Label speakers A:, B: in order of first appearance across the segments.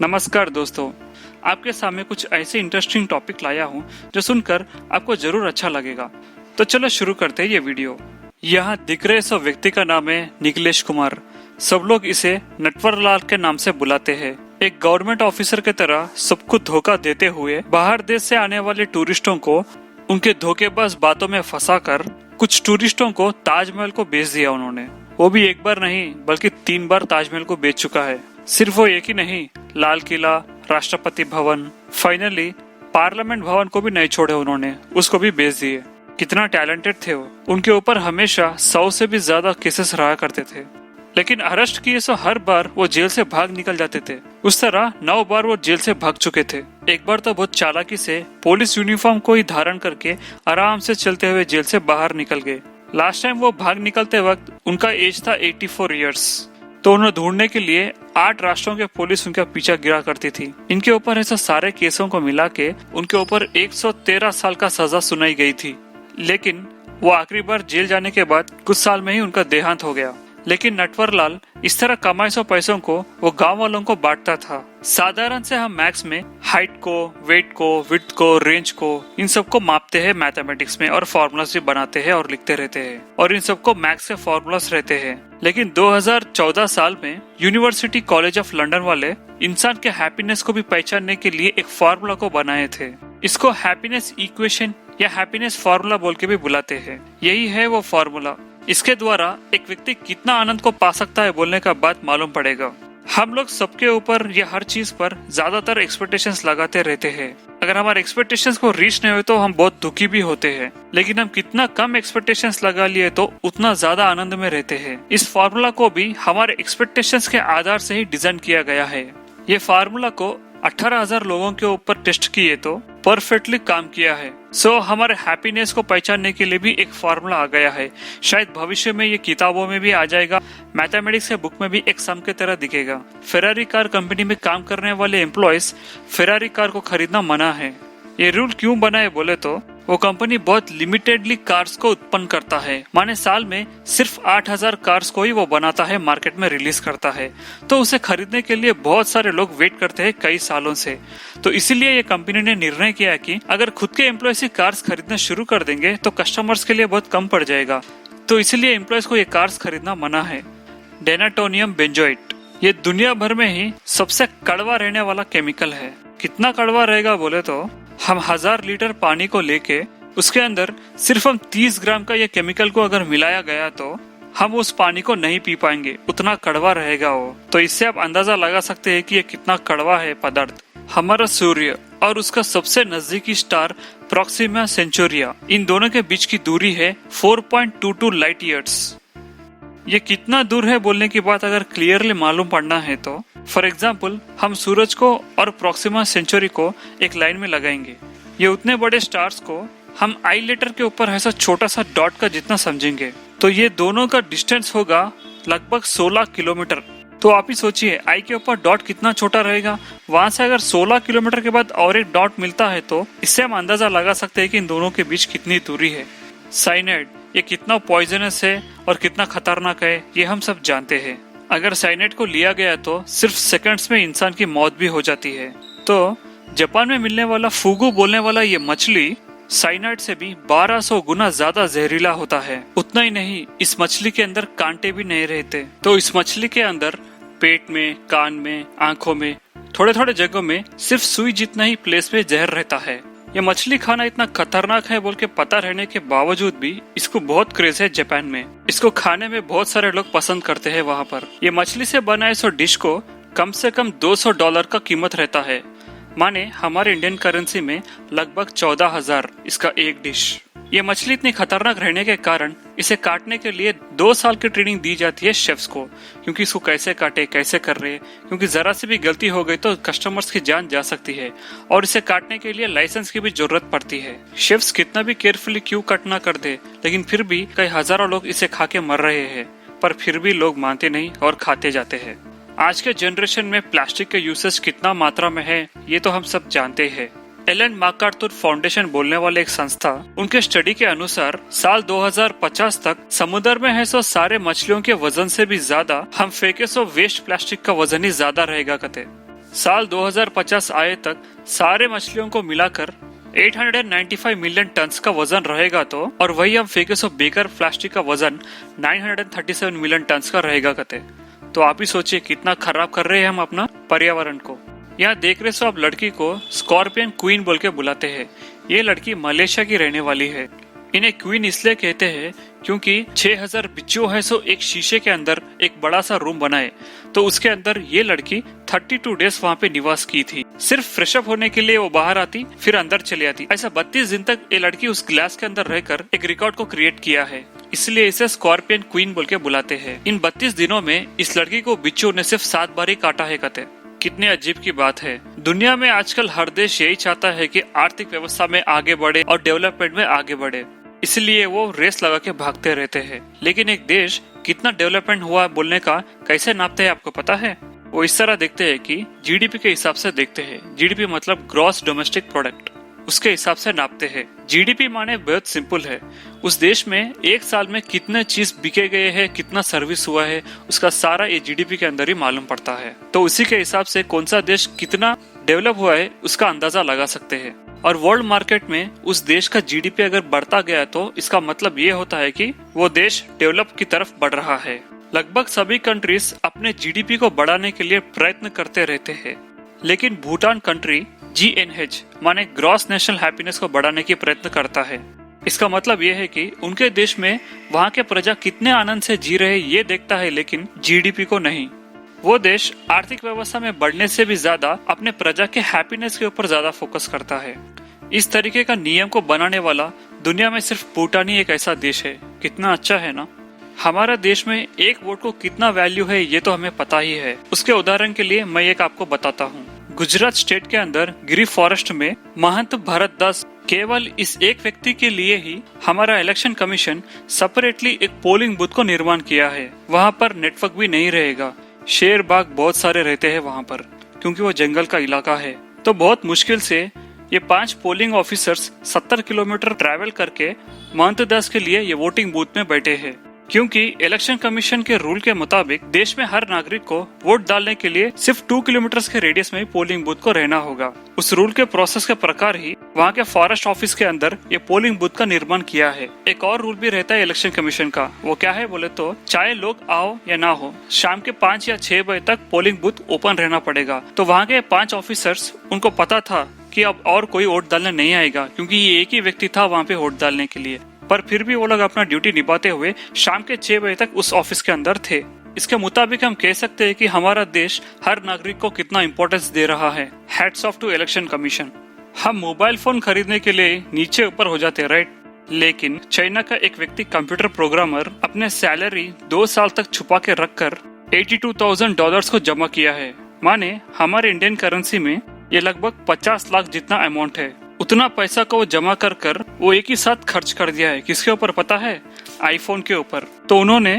A: नमस्कार दोस्तों, आपके सामने कुछ ऐसे इंटरेस्टिंग टॉपिक लाया हूँ जो सुनकर आपको जरूर अच्छा लगेगा। तो चलो शुरू करते हैं ये वीडियो। यहाँ दिख रहे सो व्यक्ति का नाम है निखिलेश कुमार। सब लोग इसे नटवरलाल के नाम से बुलाते हैं। एक गवर्नमेंट ऑफिसर की तरह सबको धोखा देते हुए बाहर देश से आने वाले टूरिस्टों को उनके धोखेबाज बातों में फंसाकर कुछ टूरिस्टों को ताजमहल को बेच दिया उन्होंने। वो भी एक बार नहीं बल्कि 3 बार ताजमहल को बेच चुका है। सिर्फ वो एक ही नहीं, लाल किला, राष्ट्रपति भवन, फाइनली पार्लियामेंट भवन को भी नहीं छोड़े उन्होंने, उसको भी बेच दिए। कितना टैलेंटेड थे वो। उनके ऊपर हमेशा 100 से भी ज्यादा केसेस रहा करते थे, लेकिन अरेस्ट किए सो हर बार वो जेल से भाग निकल जाते थे। उस तरह 9 बार वो जेल से भाग चुके थे। एक बार तो बहुत चालाकी से पुलिस यूनिफॉर्म को ही धारण करके आराम से चलते हुए जेल से बाहर निकल गए। लास्ट टाइम वो भाग निकलते वक्त उनका एज था 84 इयर्स। तो उन्हें ढूंढने के लिए 8 राष्ट्रों के पुलिस उनका पीछा गिरा करती थी। इनके ऊपर ऐसे सारे केसों को मिला के उनके ऊपर 113 साल का सजा सुनाई गई थी। लेकिन वो आखिरी बार जेल जाने के बाद कुछ साल में ही उनका देहांत हो गया। लेकिन नटवरलाल इस तरह कमाए सौ पैसों को वो गांव वालों को बांटता था। साधारण से हम मैथ्स में हाइट को, वेट को, विड्थ को, रेंज को, इन सबको मापते हैं मैथमेटिक्स में, और फॉर्मूलास भी बनाते हैं और लिखते रहते हैं, और इन सबको मैथ्स के फॉर्मूलास रहते हैं। लेकिन 2014 साल में यूनिवर्सिटी कॉलेज ऑफ लंदन वाले इंसान के हैप्पीनेस को भी पहचानने के लिए एक फॉर्मूला को बनाए थे। इसको हैप्पीनेस इक्वेशन या हैप्पीनेस फॉर्मूला बोल के भी बुलाते हैं। यही है वो फॉर्मूला। इसके द्वारा एक व्यक्ति कितना आनंद को पा सकता है बोलने का बात मालूम पड़ेगा। हम लोग सबके ऊपर या हर चीज पर ज्यादातर एक्सपेक्टेशंस लगाते रहते हैं। अगर हमारे एक्सपेक्टेशंस को रीच नहीं हुए तो हम बहुत दुखी भी होते हैं। लेकिन हम कितना कम एक्सपेक्टेशंस लगा लिए तो उतना ज्यादा आनंद में रहते हैं। इस फार्मूला को भी हमारे एक्सपेक्टेशंस के आधार से ही डिजाइन किया गया है। ये फार्मूला को 18,000 लोगों के ऊपर टेस्ट किए तो परफेक्टली काम किया है। सो हमारे हैप्पीनेस को पहचानने के लिए भी एक फार्मूला आ गया है। शायद भविष्य में ये किताबों में भी आ जाएगा, मैथमेटिक्स के बुक में भी एक सम के तरह दिखेगा। फेरारी कार कंपनी में काम करने वाले एम्प्लॉयज फेरारी कार को खरीदना मना है। ये रूल क्यों बना है बोले तो वो कंपनी बहुत लिमिटेडली कार्स को उत्पन्न करता है। माने साल में सिर्फ 8,000 कार्स को ही वो बनाता है, मार्केट में रिलीज करता है। तो उसे खरीदने के लिए बहुत सारे लोग वेट करते हैं कई सालों से। तो इसीलिए ये कंपनी ने निर्णय किया कि अगर खुद के एम्प्लॉयज ही कार्स खरीदना शुरू कर देंगे तो कस्टमर्स के लिए बहुत कम पड़ जाएगा। तो इसीलिए एम्प्लॉयज को ये कार्स खरीदना मना है। डेनाटोनियम बेंजोइट ये दुनिया भर में ही सबसे कड़वा रहने वाला केमिकल है। कितना कड़वा रहेगा बोले तो हम 1000 लीटर पानी को लेके उसके अंदर सिर्फ हम 30 ग्राम का ये केमिकल को अगर मिलाया गया तो हम उस पानी को नहीं पी पाएंगे, उतना कड़वा रहेगा वो। तो इससे आप अंदाजा लगा सकते हैं कि ये कितना कड़वा है पदार्थ। हमारा सूर्य और उसका सबसे नजदीकी स्टार प्रोक्सिमा सेंचुरिया, इन दोनों के बीच की दूरी है 4.22 लाइट ईयर्स। ये कितना दूर है बोलने की बात अगर क्लियरली मालूम पड़ना है तो फॉर एग्जाम्पल हम सूरज को और प्रोक्सिमा सेंचुरी को एक लाइन में लगाएंगे। ये उतने बड़े स्टार्स को हम आई लेटर के ऊपर ऐसा छोटा सा डॉट का जितना समझेंगे तो ये दोनों का डिस्टेंस होगा लगभग 16 किलोमीटर। तो आप ही सोचिए आई के ऊपर डॉट कितना छोटा रहेगा। वहां से अगर 16 किलोमीटर के बाद और एक डॉट मिलता है तो इससे हम अंदाजा लगा सकते हैं कि इन दोनों के बीच कितनी दूरी है। साइनाइड ये कितना पॉइजनस है और कितना खतरनाक है ये हम सब जानते हैं। अगर साइनाइड को लिया गया तो सिर्फ सेकंड्स में इंसान की मौत भी हो जाती है। तो जापान में मिलने वाला फुगु बोलने वाला ये मछली साइनाइड से भी 1200 गुना ज्यादा जहरीला होता है। उतना ही नहीं, इस मछली के अंदर कांटे भी नहीं रहते। तो इस मछली के अंदर पेट में, कान में, आंखों में, थोड़े थोड़े जगहों में सिर्फ सुई जितना ही प्लेस में जहर रहता है। ये मछली खाना इतना खतरनाक है बोल के पता रहने के बावजूद भी इसको बहुत क्रेज है जापान में। इसको खाने में बहुत सारे लोग पसंद करते हैं वहाँ पर। ये मछली से बनाए सो डिश को कम से कम $200 का कीमत रहता है। माने हमारे इंडियन करेंसी में लगभग 14,000 इसका एक डिश। ये मछली इतनी खतरनाक रहने के कारण इसे काटने के लिए 2 साल की ट्रेनिंग दी जाती है शेफ्स को, क्योंकि इसको कैसे काटे, कैसे कर रहे, क्योंकि जरा सी भी गलती हो गई तो कस्टमर्स की जान जा सकती है और इसे काटने के लिए लाइसेंस की भी जरूरत पड़ती है। शेफ्स कितना भी केयरफुली क्यों कट ना कर दे, लेकिन फिर भी कई हजारों लोग इसे खा के मर रहे हैं, पर फिर भी लोग मानते नहीं और खाते जाते हैं। आज के जनरेशन में प्लास्टिक के यूसेज कितना मात्रा में है ये तो हम सब जानते हैं। एलन मैकार्थर फाउंडेशन बोलने वाले एक संस्था, उनके स्टडी के अनुसार साल 2050 तक समुद्र में है सो सारे मछलियों के वजन से भी ज्यादा हम फेंके सो वेस्ट प्लास्टिक का वजन ही ज्यादा रहेगा कहते। साल 2050 आए तक सारे मछलियों को मिलाकर 895 मिलियन टन्स का वजन रहेगा तो, और वही हम फेंके सो बेकर प्लास्टिक का वजन 937 मिलियन टन्स का रहेगा कते। तो आप ही सोचिए कितना खराब कर रहे हैं हम अपना पर्यावरण को। यहाँ देख रहे सो आप लड़की को स्कॉर्पियन क्वीन बोल के बुलाते हैं। ये लड़की मलेशिया की रहने वाली है। इन्हें क्वीन इसलिए कहते हैं क्योंकि 6000 बिच्छू है सो एक शीशे के अंदर एक बड़ा सा रूम बनाए, तो उसके अंदर ये लड़की 32 डेज वहाँ पे निवास की थी। सिर्फ फ्रेशअप होने के लिए वो बाहर आती, फिर अंदर चली आती। ऐसा 32 दिन तक ये लड़की उस ग्लास के अंदर रहकर एक रिकॉर्ड को क्रिएट किया है, इसलिए इसे स्कॉर्पियन क्वीन बोल के बुलाते हैं। इन 32 दिनों में इस लड़की को बिच्छू ने सिर्फ 7 बार ही काटा है कहते। कितने अजीब की बात है। दुनिया में आजकल हर देश यही चाहता है कि आर्थिक व्यवस्था में आगे बढ़े और डेवलपमेंट में आगे बढ़े, इसलिए वो रेस लगा के भागते रहते हैं। लेकिन एक देश कितना डेवलपमेंट हुआ बोलने का कैसे नापते हैं आपको पता है? वो इस तरह देखते हैं कि जीडीपी के हिसाब से देखते हैं। जीडीपी मतलब ग्रॉस डोमेस्टिक प्रोडक्ट, उसके हिसाब से नापते हैं। जीडीपी माने बहुत सिंपल है, उस देश में एक साल में कितने चीज बिके गए हैं, कितना सर्विस हुआ है, उसका सारा ये जीडीपी के अंदर ही मालूम पड़ता है। तो उसी के हिसाब से कौन सा देश कितना डेवलप हुआ है उसका अंदाजा लगा सकते हैं। और वर्ल्ड मार्केट में उस देश का जीडीपी अगर बढ़ता गया तो इसका मतलब ये होता है कि वो देश डेवलप की तरफ बढ़ रहा है। लगभग सभी कंट्रीज अपने जीडीपी को बढ़ाने के लिए प्रयत्न करते रहते हैं, लेकिन भूटान कंट्री GNH माने ग्रॉस नेशनल हैप्पीनेस को बढ़ाने की प्रयत्न करता है। इसका मतलब ये है कि उनके देश में वहाँ के प्रजा कितने आनंद से जी रहे ये देखता है, लेकिन जीडीपी को नहीं। वो देश आर्थिक व्यवस्था में बढ़ने से भी ज्यादा अपने प्रजा के हैप्पीनेस के ऊपर ज्यादा फोकस करता है। इस तरीके का नियम को बनाने वाला दुनिया में सिर्फ भूटान ही एक ऐसा देश है। कितना अच्छा है ना। हमारा देश में एक वोट को कितना वैल्यू है ये तो हमें पता ही है। उसके उदाहरण के लिए मैं एक आपको बताता हूँ। गुजरात स्टेट के अंदर गिर फॉरेस्ट में महंत भरत दास, केवल इस एक व्यक्ति के लिए ही हमारा इलेक्शन कमीशन सेपरेटली एक पोलिंग बूथ को निर्माण किया है। वहाँ पर नेटवर्क भी नहीं रहेगा। शेर बाघ बहुत सारे रहते हैं वहाँ पर, क्योंकि वो जंगल का इलाका है। तो बहुत मुश्किल से ये 5 पोलिंग ऑफिसर्स 70 किलोमीटर ट्रैवल करके महंत दास के लिए ये वोटिंग बूथ में बैठे हैं, क्योंकि इलेक्शन कमीशन के रूल के मुताबिक देश में हर नागरिक को वोट डालने के लिए सिर्फ 2 किलोमीटर के रेडियस में ही पोलिंग बूथ को रहना होगा। उस रूल के प्रोसेस के प्रकार ही वहाँ के फॉरेस्ट ऑफिस के अंदर ये पोलिंग बूथ का निर्माण किया है। एक और रूल भी रहता है इलेक्शन कमीशन का। वो क्या है बोले तो, चाहे लोग आओ या ना हो, शाम के 5 या 6 बजे तक पोलिंग बूथ ओपन रहना पड़ेगा। तो वहाँ के 5 ऑफिसर्स, उनको पता था कि अब और कोई वोट डालने नहीं आएगा, क्योंकि ये एक ही व्यक्ति था वहाँ पे वोट डालने के लिए। पर फिर भी वो लोग अपना ड्यूटी निभाते हुए शाम के 6 बजे तक उस ऑफिस के अंदर थे। इसके मुताबिक हम कह सकते हैं कि हमारा देश हर नागरिक को कितना इम्पोर्टेंस दे रहा है। Hats off to election commission. हम मोबाइल फोन खरीदने के लिए नीचे ऊपर हो जाते, राइट? लेकिन चाइना का एक व्यक्ति कंप्यूटर प्रोग्रामर अपने सैलरी 2 साल तक छुपा के रखकर $82,000 को जमा किया है। माने हमारे इंडियन करेंसी में ये लगभग 50 लाख जितना अमाउंट है। उतना पैसा को वो जमा कर कर वो एक ही साथ खर्च कर दिया है। किसके ऊपर पता है? आईफोन के ऊपर। तो उन्होंने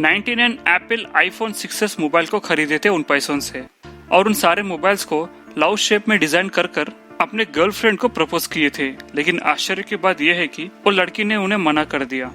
A: 99 एप्पल आईफोन 6s मोबाइल को खरीदे थे उन पैसों से, और उन सारे मोबाइल्स को लव शेप में डिजाइन कर कर अपने गर्लफ्रेंड को प्रपोज किए थे। लेकिन आश्चर्य की बात यह है कि वो लड़की ने उन्हें मना कर दिया।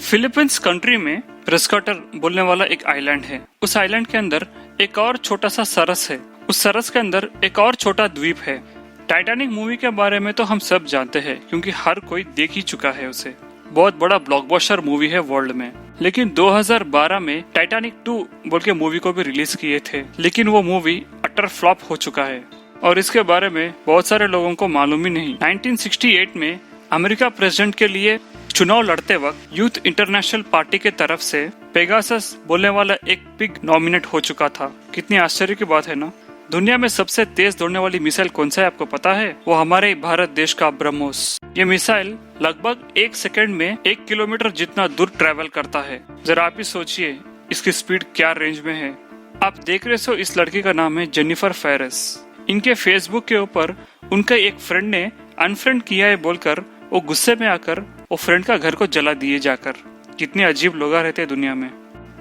A: फिलीपींस कंट्री में प्रेस्काटर बोलने वाला एक आइलैंड है। उस आइलैंड के अंदर एक और छोटा सा सरस है। उस सरस के अंदर एक और छोटा द्वीप है। टाइटैनिक मूवी के बारे में तो हम सब जानते हैं, क्योंकि हर कोई देख ही चुका है उसे। बहुत बड़ा ब्लॉकबस्टर मूवी है वर्ल्ड में। लेकिन 2012 में टाइटैनिक 2 बोल के मूवी को भी रिलीज किए थे, लेकिन वो मूवी अटर फ्लॉप हो चुका है और इसके बारे में बहुत सारे लोगों को मालूम ही नहीं। 1968 में अमेरिका प्रेसिडेंट के लिए चुनाव लड़ते वक्त यूथ इंटरनेशनल पार्टी के तरफ से पेगासस बोलने वाला एक पिग नॉमिनेट हो चुका था। कितनी आश्चर्य की बात है ना। दुनिया में सबसे तेज दौड़ने वाली मिसाइल कौन सा है आपको पता है? वो हमारे भारत देश का ब्रह्मोस। ये मिसाइल लगभग 1 सेकंड में 1 किलोमीटर जितना दूर ट्रेवल करता है। जरा आप ही सोचिए इसकी स्पीड क्या रेंज में है। आप देख रहे हो इस लड़की का नाम है जेनिफर फेरेस। इनके फेसबुक के ऊपर उनका एक फ्रेंड ने अनफ्रेंड किया है बोलकर वो गुस्से में आकर वो फ्रेंड का घर को जला दिए जाकर। कितने अजीब लोग रहते हैं दुनिया में।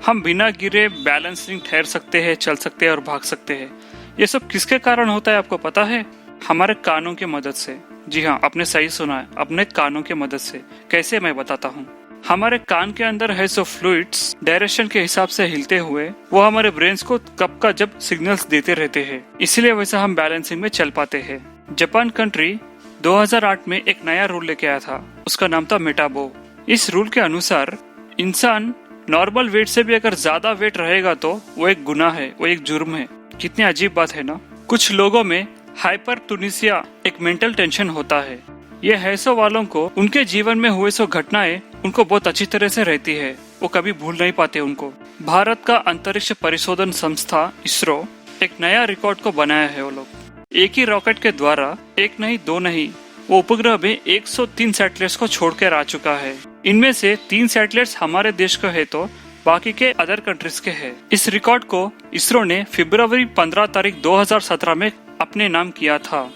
A: हम बिना गिरे बैलेंसिंग ठहर सकते हैं, चल सकते हैं और भाग सकते हैं। ये सब किसके कारण होता है आपको पता है? हमारे कानों की मदद से। जी हाँ, आपने सही सुना है, अपने कानों की मदद से। कैसे मैं बताता हूँ। हमारे कान के अंदर है सो फ्लूइड्स डायरेक्शन के हिसाब से हिलते हुए वो हमारे ब्रेन्स को कब का जब सिग्नल्स देते रहते हैं, इसलिए वैसा हम बैलेंसिंग में चल पाते हैं। जापान कंट्री 2008 में एक नया रूल लेके आया था, उसका नाम था मेटाबो। इस रूल के अनुसार इंसान नॉर्मल वेट से भी अगर ज्यादा वेट रहेगा तो वो एक गुनाह है, वो एक जुर्म है। कितनी अजीब बात है ना। कुछ लोगों में हाइपरटोनिसिया एक मेंटल टेंशन होता है। ये हैसो वालों को उनके जीवन में हुए सो घटनाएं उनको बहुत अच्छी तरह से रहती है, वो कभी भूल नहीं पाते उनको। भारत का अंतरिक्ष परिशोधन संस्था इसरो एक नया रिकॉर्ड को बनाया है। वो लोग एक ही रॉकेट के द्वारा एक नहीं दो नहीं वो उपग्रह में 103 सैटेलाइट्स को छोड़कर आ चुका है। इनमें से 3 सैटेलाइट्स हमारे देश का है तो बाकी के अदर कंट्रीज के हैं। इस रिकॉर्ड को इसरो ने फरवरी 15 तारीख 2017 में अपने नाम किया था।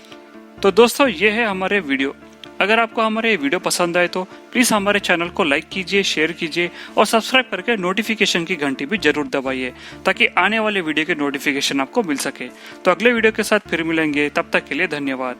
A: तो दोस्तों ये है हमारे वीडियो। अगर आपको हमारे ये वीडियो पसंद आए तो प्लीज हमारे चैनल को लाइक कीजिए, शेयर कीजिए और सब्सक्राइब करके नोटिफिकेशन की घंटी भी जरूर दबाइए ताकि आने वाले वीडियो के नोटिफिकेशन आपको मिल सके। तो अगले वीडियो के साथ फिर मिलेंगे, तब तक के लिए धन्यवाद।